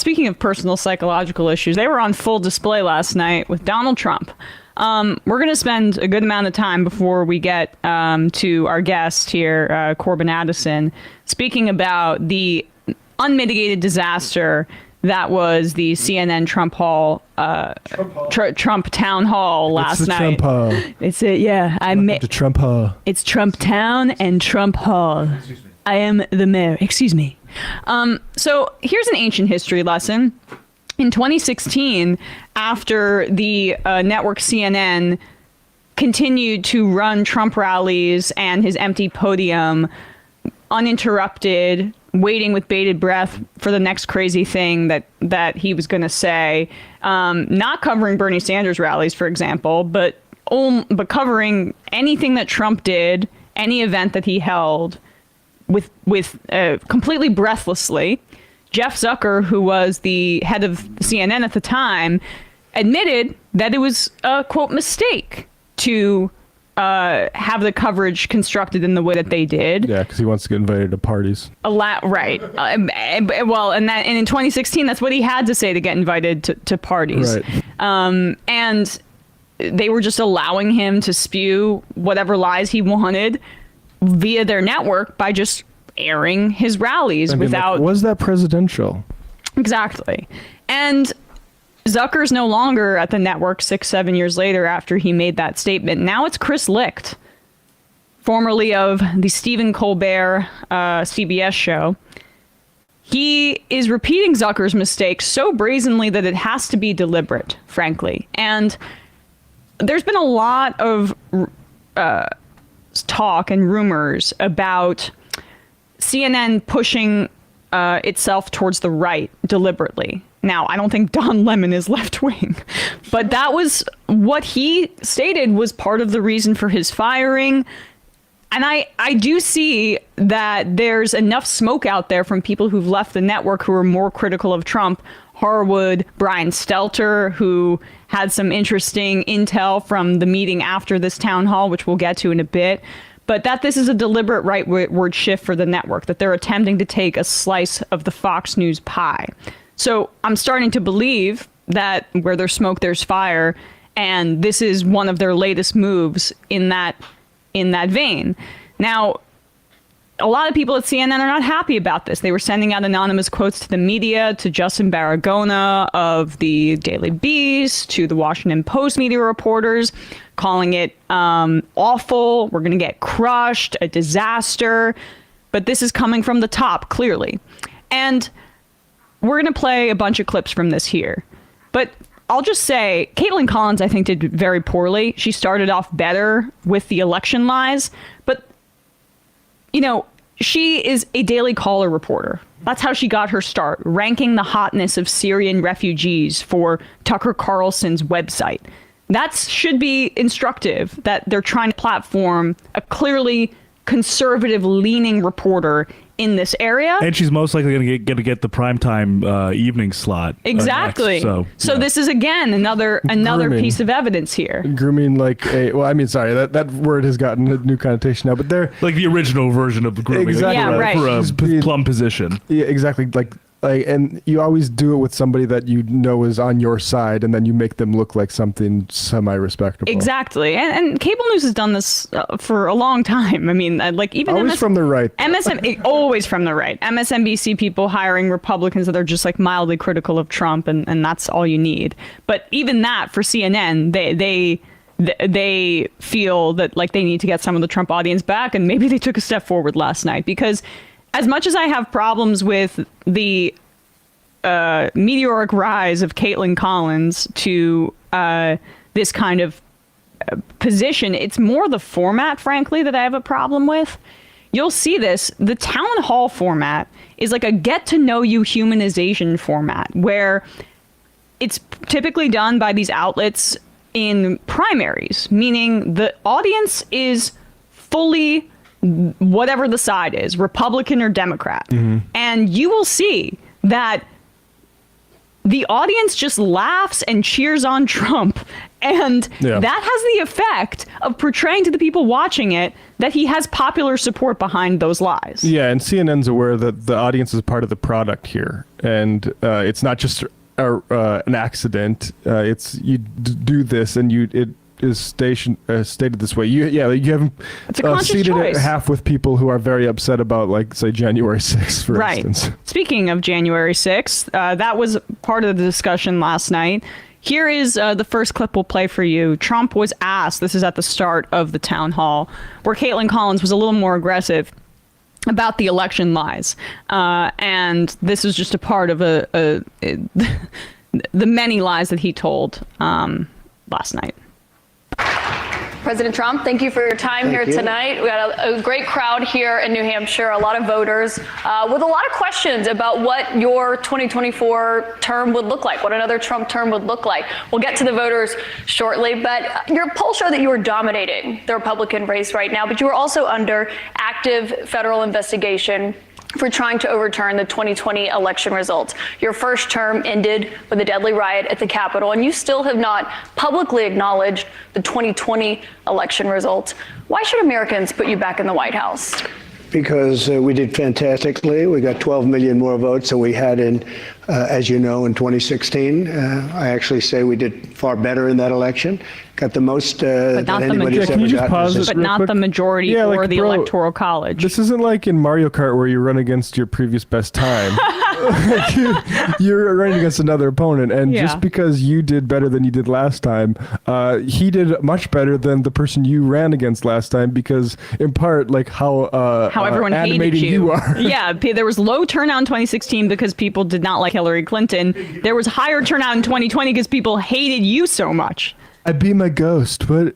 speaking of personal psychological issues, they were on full display last night with Donald Trump. We're going to spend a good amount of time before we get to our guest here, Corbin Addison, speaking about the unmitigated disaster that was the CNN Trump Town Hall last night. Trump Hall. It's it, yeah. To Trump Hall. It's Trump Town and Trump Hall. I am the mayor. Excuse me. So here's an ancient history lesson. In 2016, after the network CNN continued to run Trump rallies and his empty podium uninterrupted, waiting with bated breath for the next crazy thing that he was going to say, not covering Bernie Sanders rallies, for example, but covering anything that Trump did, any event that he held, with completely breathlessly. Jeff Zucker, who was the head of CNN at the time, admitted that it was a, quote, mistake to have the coverage constructed in the way that they did. Yeah, because he wants to get invited to parties. Right. Well, and in 2016, that's what he had to say to get invited to parties. Right. And they were just allowing him to spew whatever lies he wanted via their network by just airing his rallies without... was that presidential? Exactly. And Zucker's no longer at the network 6-7 years later after he made that statement. Now it's Chris Licht, formerly of the Stephen Colbert CBS show. He is repeating Zucker's mistake so brazenly that it has to be deliberate, frankly. And there's been a lot of talk and rumors about CNN pushing itself towards the right deliberately. Now, I don't think Don Lemon is left wing, but that was what he stated was part of the reason for his firing. And I do see that there's enough smoke out there from people who've left the network who are more critical of Trump. Harwood, Brian Stelter, who had some interesting intel from the meeting after this town hall, which we'll get to in a bit. But that this is a deliberate rightward shift for the network, that they're attempting to take a slice of the Fox News pie. So I'm starting to believe that where there's smoke, there's fire. And this is one of their latest moves in that vein. Now, a lot of people at CNN are not happy about this. They were sending out anonymous quotes to the media, to Justin Baragona of the Daily Beast, to the Washington Post media reporters, calling it awful, we're going to get crushed, a disaster. But this is coming from the top, clearly. And we're going to play a bunch of clips from this here. But I'll just say, Kaitlan Collins, I think, did very poorly. She started off better with the election lies. But, you know, she is a Daily Caller reporter. That's how she got her start, ranking the hotness of Syrian refugees for Tucker Carlson's website. That should be instructive, that they're trying to platform a clearly conservative-leaning reporter in this area. And she's most likely going to get the primetime evening slot. Exactly. Next, so yeah. This is, again, another piece of evidence here. Grooming like a... Well, I mean, sorry, that word has gotten a new connotation now, but they're... Like the original version of the grooming. Exactly. Yeah, right. For a plum position. Yeah, exactly. Like, and you always do it with somebody that you know is on your side, and then you make them look like something semi-respectable. Exactly. And cable news has done this for a long time. I mean, like even always from the right. Always from the right. MSNBC people hiring Republicans that are just like mildly critical of Trump, and that's all you need. But even that for CNN, they feel that like they need to get some of the Trump audience back, and maybe they took a step forward last night because as much as I have problems with the meteoric rise of Kaitlan Collins to this kind of position, it's more the format, frankly, that I have a problem with. You'll see this. The town hall format is like a get-to-know-you humanization format where it's typically done by these outlets in primaries, meaning the audience is fully whatever the side is, Republican or Democrat. Mm-hmm. And you will see that the audience just laughs and cheers on Trump. And that has the effect of portraying to the people watching it that he has popular support behind those lies. Yeah, and CNN's aware that the audience is part of the product here. And it's not just an accident. It's you do this and it is stated this way. You haven't seated it half with people who are very upset about, like, say, January 6th, for instance. Speaking of January 6th, that was part of the discussion last night. Here is the first clip we'll play for you. Trump was asked, this is at the start of the town hall, where Kaitlan Collins was a little more aggressive about the election lies. And this was just a part of the many lies that he told last night. President Trump, thank you for your time here tonight. We got a great crowd here in New Hampshire, a lot of voters with a lot of questions about what your 2024 term would look like, what another Trump term would look like. We'll get to the voters shortly, but your polls show that you are dominating the Republican race right now, but you are also under active federal investigation for trying to overturn the 2020 election results. Your first term ended with a deadly riot at the Capitol, and you still have not publicly acknowledged the 2020 election results. Why should Americans put you back in the White House? Because we did fantastically. We got 12 million more votes than we had in, as you know, in 2016. I actually say we did far better in that election. Got the most that anybody's ever gotten. But not the majority or the Electoral College. This isn't like in Mario Kart where you run against your previous best time. You're running against another opponent, and just because you did better than you did last time, he did much better than the person you ran against last time, because in part, like how everyone hated you are. Yeah, there was low turnout in 2016 because people did not like Hillary Clinton. There was higher turnout in 2020 because people hated you so much. I'd be my ghost, but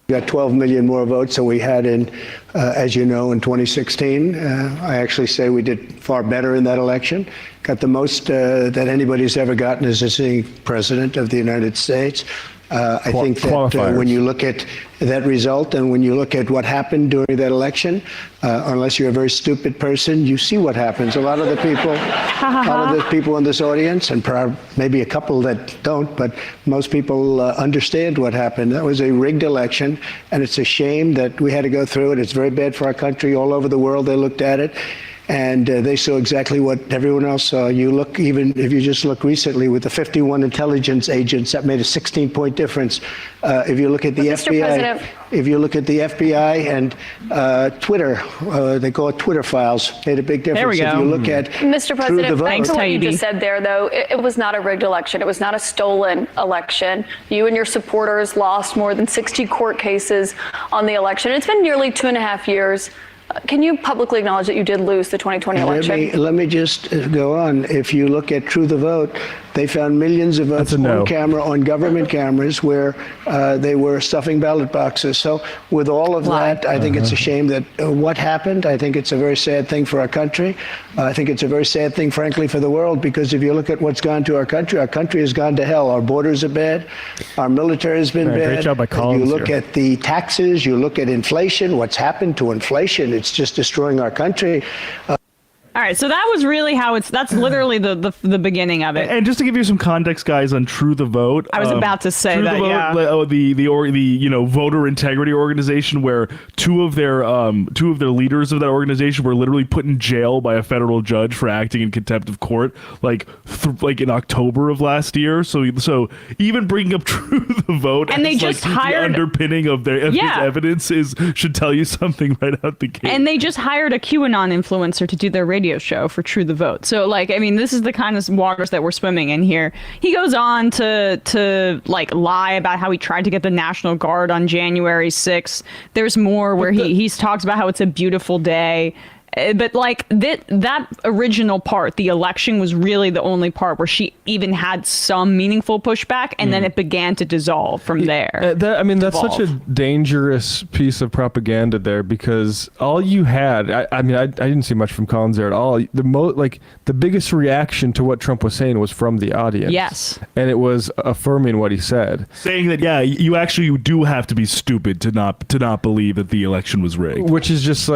got 12 million more votes than we had in, as you know, in 2016. I actually say we did far better in that election. Got the most that anybody's ever gotten as a sitting president of the United States. I think that when you look at that result and when you look at what happened during that election, unless you're a very stupid person, you see what happens. A lot of the people in this audience, and maybe a couple that don't, but most people understand what happened. That was a rigged election, and it's a shame that we had to go through it. It's very bad for our country. All over the world, they looked at it. And they saw exactly what everyone else saw. You look, even if you just look recently with the 51 intelligence agents, that made a 16-point difference. If you look at the FBI, and Twitter, they call it Twitter files, made a big difference. There we go. If you look at Mr. President, thanks for what you Taibbi. just said there, though. It was not a rigged election. It was not a stolen election. You and your supporters lost more than 60 court cases on the election. It's been nearly 2.5 years. Can you publicly acknowledge that you did lose the 2020 election? Let me just go on. If you look at True the Vote, they found millions of votes on camera, on government cameras, where they were stuffing ballot boxes. So with all of that, I think it's a shame that what happened. I think it's a very sad thing for our country. I think it's a very sad thing, frankly, for the world, because if you look at what's gone to our country has gone to hell. Our borders are bad. Our military has been bad. Great job by Collins. You look at the taxes, you look at inflation, what's happened to inflation. It's just destroying our country. All right, so that was really that's literally the beginning of it. And just to give you some context, guys, on True the Vote. I was about to say True that, the Vote, the voter integrity organization, where two of their leaders of that organization were literally put in jail by a federal judge for acting in contempt of court, like in October of last year. So even bringing up True the Vote, and they just hired the underpinning of his evidence should tell you something right out the gate. And they just hired a QAnon influencer to do their radio show for True the Vote. So, this is the kind of waters that we're swimming in here. He goes on to lie about how he tried to get the National Guard on January 6th. There's more where he talks about how it's a beautiful day. But that original part, the election, was really the only part where she even had some meaningful pushback, and then it began to dissolve from there. That's such a dangerous piece of propaganda there, because all you had, I didn't see much from Collins there at all. The biggest reaction to what Trump was saying was from the audience. Yes, and it was affirming what he said, saying that you do have to be stupid to not believe that the election was rigged, which is just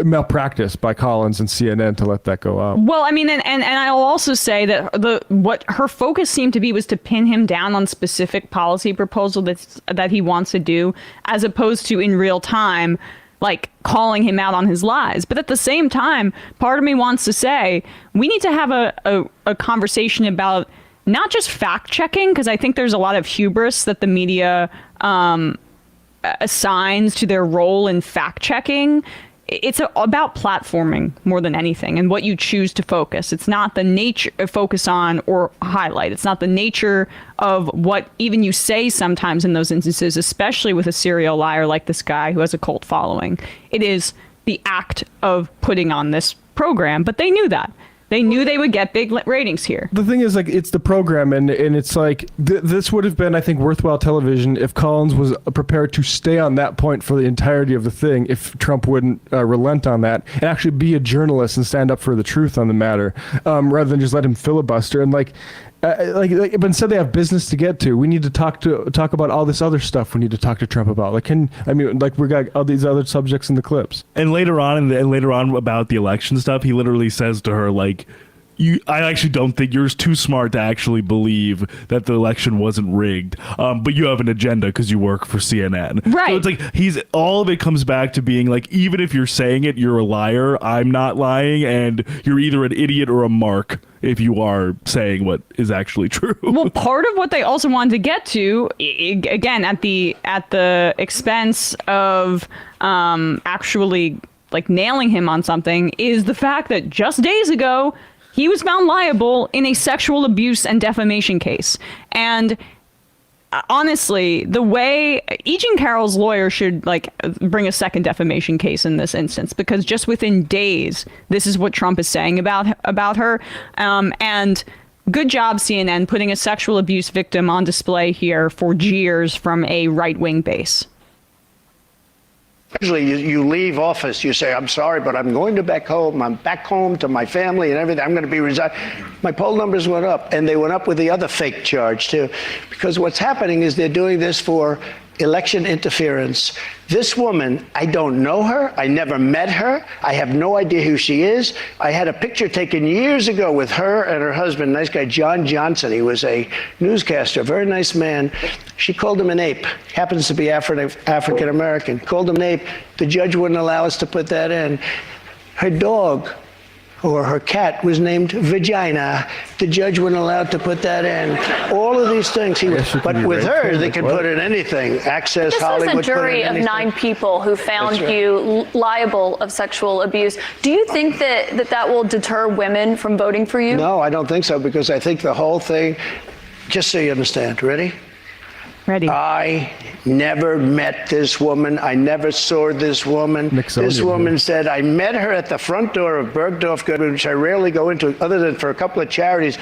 malpractice by Collins and CNN to let that go out. Well, I mean, and I'll also say that what her focus seemed to be was to pin him down on specific policy proposal that he wants to do, as opposed to in real time, like calling him out on his lies. But at the same time, part of me wants to say we need to have a conversation about not just fact checking, because I think there's a lot of hubris that the media assigns to their role in fact checking. It's about platforming more than anything, and what you choose to focus. It's not the nature focus on or highlight. It's not the nature of what even you say sometimes in those instances, especially with a serial liar like this guy who has a cult following. It is the act of putting on this program, but they knew that. They knew they would get big ratings here. The thing is, like, it's the program, and it's like this would have been, I think, worthwhile television if Collins was prepared to stay on that point for the entirety of the thing. If Trump wouldn't relent on that and actually be a journalist and stand up for the truth on the matter, rather than just let him filibuster and but instead they have business to get to. We need to talk about all this other stuff. We need to talk to Trump about. We got all these other subjects in the clips. And later on, about the election stuff, he literally says to her, like, I actually don't think you're too smart to actually believe that the election wasn't rigged, but you have an agenda because you work for CNN. Right. So it's like all of it comes back to being like, even if you're saying it, you're a liar. I'm not lying, and you're either an idiot or a mark if you are saying what is actually true. Well, part of what they also wanted to get to, again, at the expense of actually like nailing him on something, is the fact that just days ago he was found liable in a sexual abuse and defamation case. And honestly, the way E. Jean Carroll's lawyer should bring a second defamation case in this instance, because just within days, this is what Trump is saying about her. And good job, CNN, putting a sexual abuse victim on display here for jeers from a right-wing base. Usually you leave office, you say, I'm sorry, but I'm going back home. I'm back home to my family and everything. I'm going to be resigning. My poll numbers went up, and they went up with the other fake charge, too. Because what's happening is they're doing this for election interference. This woman, I don't know her. I never met her. I have no idea who she is. I had a picture taken years ago with her and her husband, nice guy, John Johnson. He was a newscaster, very nice man. She called him an ape. Happens to be African American. Called him an ape. The judge wouldn't allow us to put that in. Her dog, or her cat, was named Vagina. The judge wouldn't allow to put that in. All of these things. But with her, they can put in anything. Access, this Hollywood. This was a jury of 9 people who found you liable of sexual abuse. Do you think that will deter women from voting for you? No, I don't think so, because I think the whole thing, just so you understand, ready? Ready. I never met this woman. I never saw this woman. This woman said, I met her at the front door of Bergdorf Goodman, which I rarely go into other than for a couple of charities.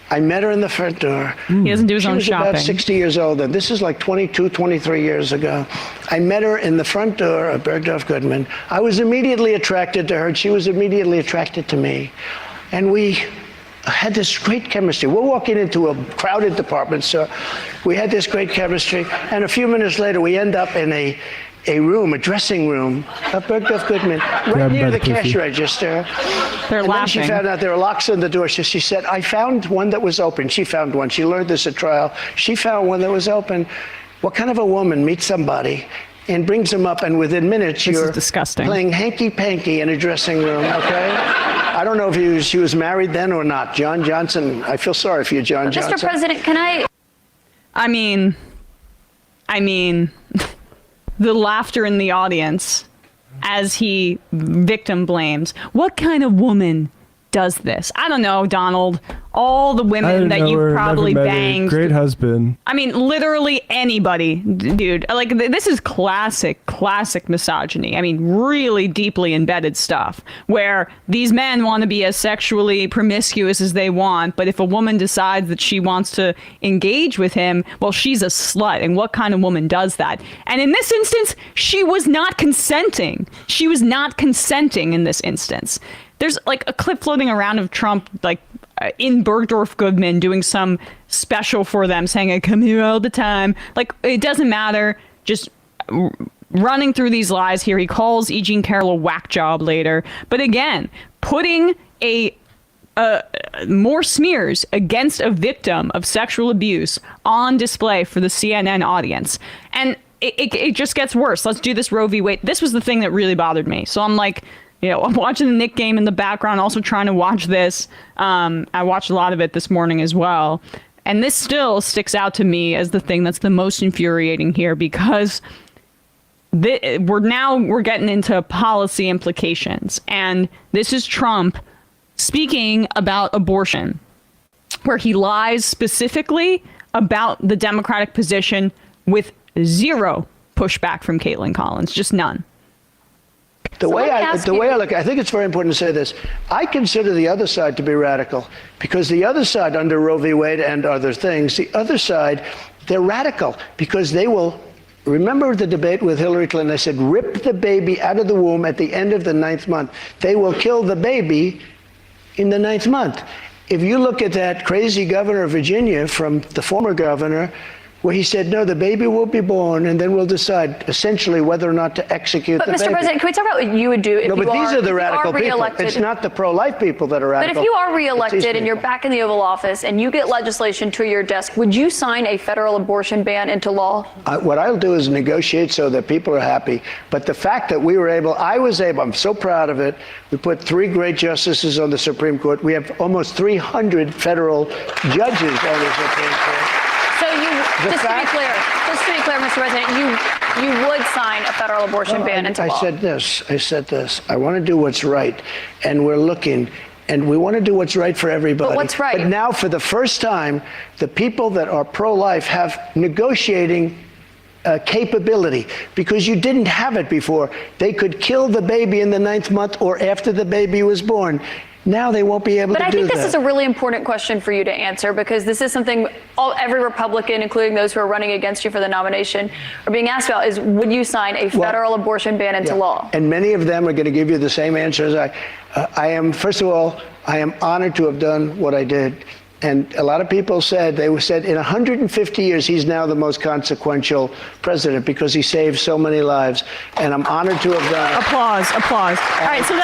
I met her in the front door. He doesn't do his own shopping. She was about 60 years old, and this is like 22, 23 years ago. I met her in the front door of Bergdorf Goodman. I was immediately attracted to her, and she was immediately attracted to me. And we had this great chemistry. We're walking into a crowded department store. We had this great chemistry, and a few minutes later, we end up in a room, a dressing room of Bergdorf Goodman, right near the cash register. They're laughing. Then she found out there were locks on the door. So she said, I found one that was open. She found one. She learned this at trial. She found one that was open. What kind of a woman meets somebody and brings them up, and within minutes you're playing hanky-panky in a dressing room, okay? I don't know if she was married then or not. John Johnson, I feel sorry for you, John Johnson. Mr. President, can I mean, the laughter in the audience as he victim blames. What kind of woman does this? I don't know, Donald. All the women that you probably banged. Great husband. I mean, literally anybody, dude. Like, this is classic misogyny. I mean, really deeply embedded stuff where these men want to be as sexually promiscuous as they want, but if a woman decides that she wants to engage with him, well, she's a slut. And what kind of woman does that? And in this instance, she was not consenting. She was not consenting in this instance. There's like a clip floating around of Trump, like in Bergdorf Goodman doing some special for them saying, I come here all the time. Like, it doesn't matter. Just running through these lies here. He calls E. Jean Carroll a whack job later. But again, putting more smears against a victim of sexual abuse on display for the CNN audience. And it just gets worse. Let's do this Roe v. Wade. This was the thing that really bothered me. So I'm like, I'm watching the Knick game in the background, also trying to watch this. I watched a lot of it this morning as well. And this still sticks out to me as the thing that's the most infuriating here, because we're getting into policy implications. And this is Trump speaking about abortion, where he lies specifically about the Democratic position with zero pushback from Kaitlan Collins, just none. The way I look, I think it's very important to say this. I consider the other side to be radical, because the other side, under Roe v. Wade and other things, the other side, they're radical because they will. Remember the debate with Hillary Clinton? I said, rip the baby out of the womb at the end of the 9th month. They will kill the baby in the 9th month. If you look at that crazy governor of Virginia, from the former governor, where he said, no, the baby will be born, and then we'll decide essentially whether or not to execute the baby. But Mr. President, can we talk about what you would do if you are No, but these are the radical people. Reelected? It's not the pro-life people that are radical. But if you are reelected and you're back in the Oval Office and you get legislation to your desk, would you sign a federal abortion ban into law? What I'll do is negotiate so that people are happy. But the fact that I was able, I'm so proud of it. We put 3 great justices on the Supreme Court. We have almost 300 federal judges on the Supreme Court. So just to be clear, Mr. President, you would sign a federal abortion ban into law. I said this. I want to do what's right, and we're looking, and we want to do what's right for everybody. But what's right? But now, for the first time, the people that are pro-life have negotiating capability, because you didn't have it before. They could kill the baby in the 9th month or after the baby was born. Now they won't be able to do that. But I think this is a really important question for you to answer, because this is something every Republican, including those who are running against you for the nomination, are being asked about, is would you sign a federal abortion ban into law? And many of them are going to give you the same answer as I am. First of all, I am honored to have done what I did. And a lot of people said in 150 years, he's now the most consequential president because he saved so many lives. And I'm honored to have done it. Applause. All right, so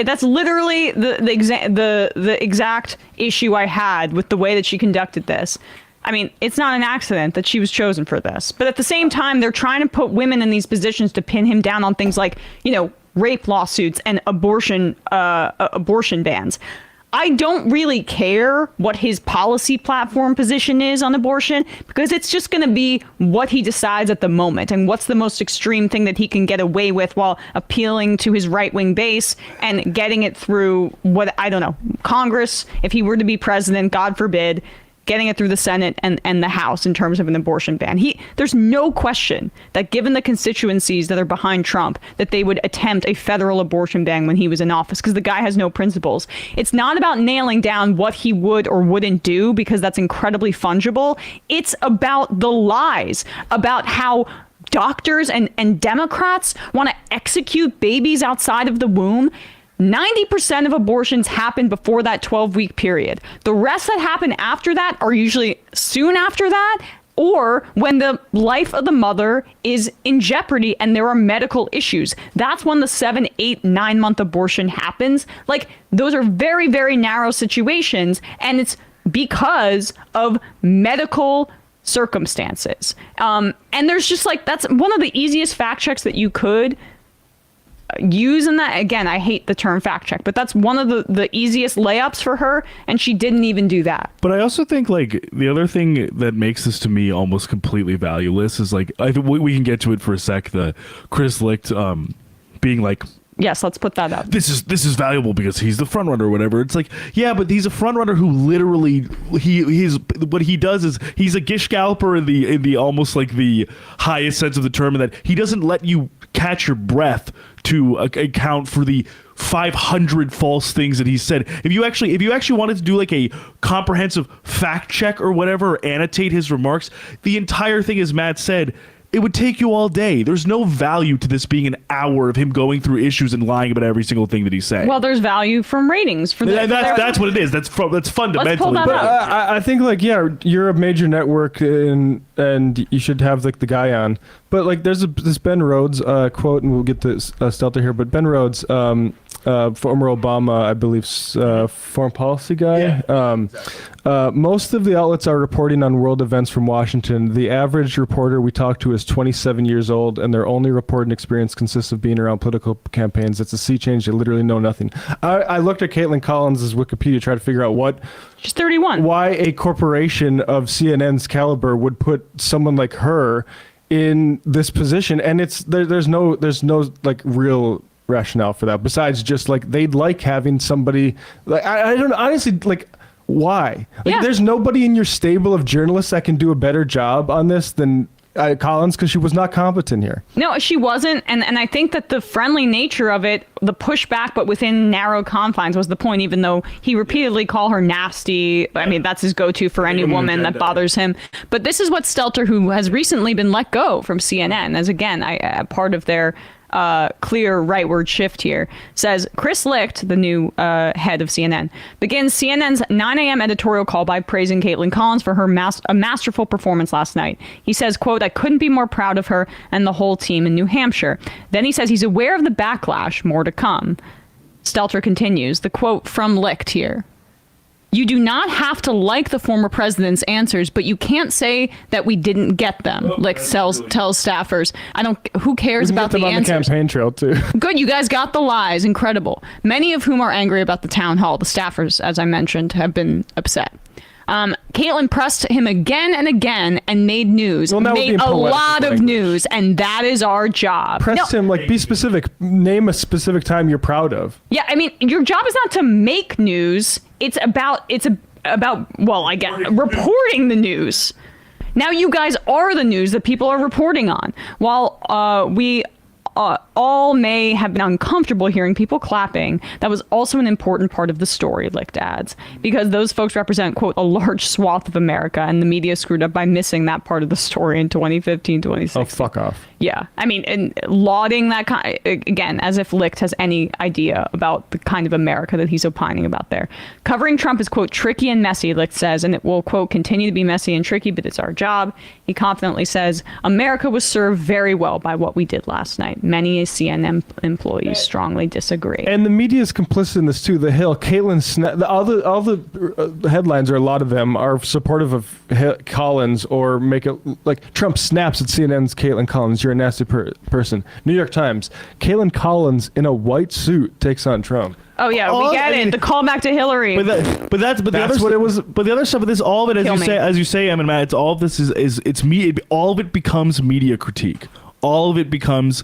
that's literally the exact issue I had with the way that she conducted this. I mean, it's not an accident that she was chosen for this. But at the same time, they're trying to put women in these positions to pin him down on things like, rape lawsuits and abortion bans. I don't really care what his policy platform position is on abortion, because it's just going to be what he decides at the moment and what's the most extreme thing that he can get away with while appealing to his right-wing base and getting it through Congress, if he were to be president, God forbid, getting it through the Senate and the House in terms of an abortion ban. There's no question that given the constituencies that are behind Trump, that they would attempt a federal abortion ban when he was in office, because the guy has no principles. It's not about nailing down what he would or wouldn't do, because that's incredibly fungible. It's about the lies about how doctors and Democrats want to execute babies outside of the womb. 90% of abortions happen before that 12-week period. The rest that happen after that are usually soon after that, or when the life of the mother is in jeopardy and there are medical issues. That's when the 7, 8, 9-month abortion happens. Like, those are very, very narrow situations, and it's because of medical circumstances. And there's just that's one of the easiest fact checks that you could use in that. Again, I hate the term fact check, but that's one of the easiest layups for her, and she didn't even do that. But I also think the other thing that makes this to me almost completely valueless is I think we can get to it for a sec. The Chris Licht being yes, let's put that up. This is valuable because he's the front runner or whatever. It's yeah, but he's a front runner who literally he's what he does is he's a gish scalper in the almost the highest sense of the term, and that he doesn't let you catch your breath to account for the 500 false things that he said. If you actually wanted to do a comprehensive fact check or whatever, or annotate his remarks, the entire thing, as Matt said, it would take you all day. There's no value to this being an hour of him going through issues and lying about every single thing that he's saying. Well, there's value from ratings. That's what it is. That's fundamentally. Let's pull that up. I think you're a major network, and and you should have like the guy on. But like, there's this Ben Rhodes quote, and we'll get this Stelter here. But Ben Rhodes, former Obama, I believe, foreign policy guy. Most of the outlets are reporting on world events from Washington. The average reporter we talk to is 27 years old, and their only reporting experience consists of being around political campaigns. It's a sea change. They literally know nothing. I looked at Kaitlan Collins' Wikipedia to try to figure out she's 31. Why a corporation of CNN's caliber would put someone like her in this position, and there's no like real rationale for that besides just like they'd like having somebody like I don't honestly like why there's nobody in your stable of journalists that can do a better job on this than Collins, because she was not competent here. No, she wasn't, and I think that the friendly nature of it, the pushback, but within narrow confines, was the point. Even though he repeatedly called her nasty, I mean that's his go-to for any woman that bothers him. But this is what Stelter, who has recently been let go from CNN, as again part of their clear rightward shift here, says Chris Licht, the new head of CNN, begins CNN's 9 a.m. editorial call by praising Kaitlan Collins for her masterful performance last night. He says, quote, "I couldn't be more proud of her and the whole team in New Hampshire." Then he says he's aware of the backlash, more to come. Stelter continues, the quote from Licht here. "You do not have to like the former president's answers, but you can't say that we didn't get them," Licht tells staffers. Who cares about the answers? On the campaign trail too. Good, you guys got the lies. Incredible. Many of whom are angry about the town hall. The staffers, as I mentioned, have been upset. Kaitlan pressed him again and again and made news. Made a lot of news, and that is our job. Pressed him, like, be specific. Name a specific time you're proud of. Yeah, I mean, your job is not to make news. It's about well, I guess, reporting the news. Now you guys are the news that people are reporting on. While we all may have been uncomfortable hearing people clapping, that was also an important part of the story, Licht adds, because those folks represent, quote, a large swath of America, and the media screwed up by missing that part of the story in 2015, 2016. Oh, fuck off. Yeah. I mean, and lauding that kind, again, as if Licht has any idea about the kind of America that he's opining about there. Covering Trump is, quote, tricky and messy, Licht says, and it will, quote, continue to be messy and tricky, but it's our job. He confidently says, America was served very well by what we did last night. Many CNN employees strongly disagree. And the media is complicit in this too. The Hill, Kaitlan, all the headlines, or a lot of them, are supportive of Collins, or make it like Trump snaps at CNN's Kaitlan Collins. You're a nasty person. New York Times, Kaitlan Collins in a white suit takes on Trump. Oh yeah, we get it. The callback to Hillary. But that's what it was. But the other stuff of this, all of it, as you say, Em and Matt, it's all of this it's me. All of it becomes media critique. All of it becomes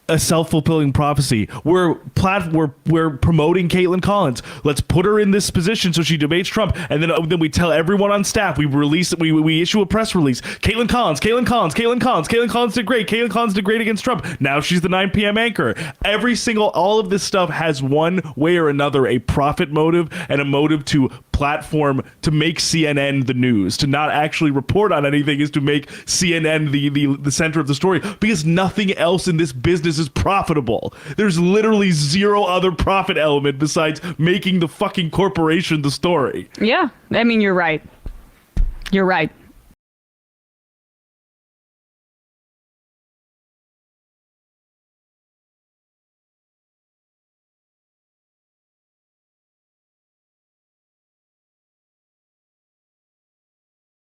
a self-fulfilling prophecy. We're promoting Kaitlan Collins. Let's put her in this position so she debates Trump, and then we tell everyone on staff. We issue a press release. Kaitlan Collins did great. Kaitlan Collins did great against Trump. Now she's the 9 p.m. anchor. All of this stuff has one way or another a profit motive and a motive to platform, to make CNN the news. To not actually report on anything is to make CNN the center of the story, because nothing else in this business is profitable. There's literally zero other profit element besides making the fucking corporation the story. Yeah, I mean, you're right. You're right.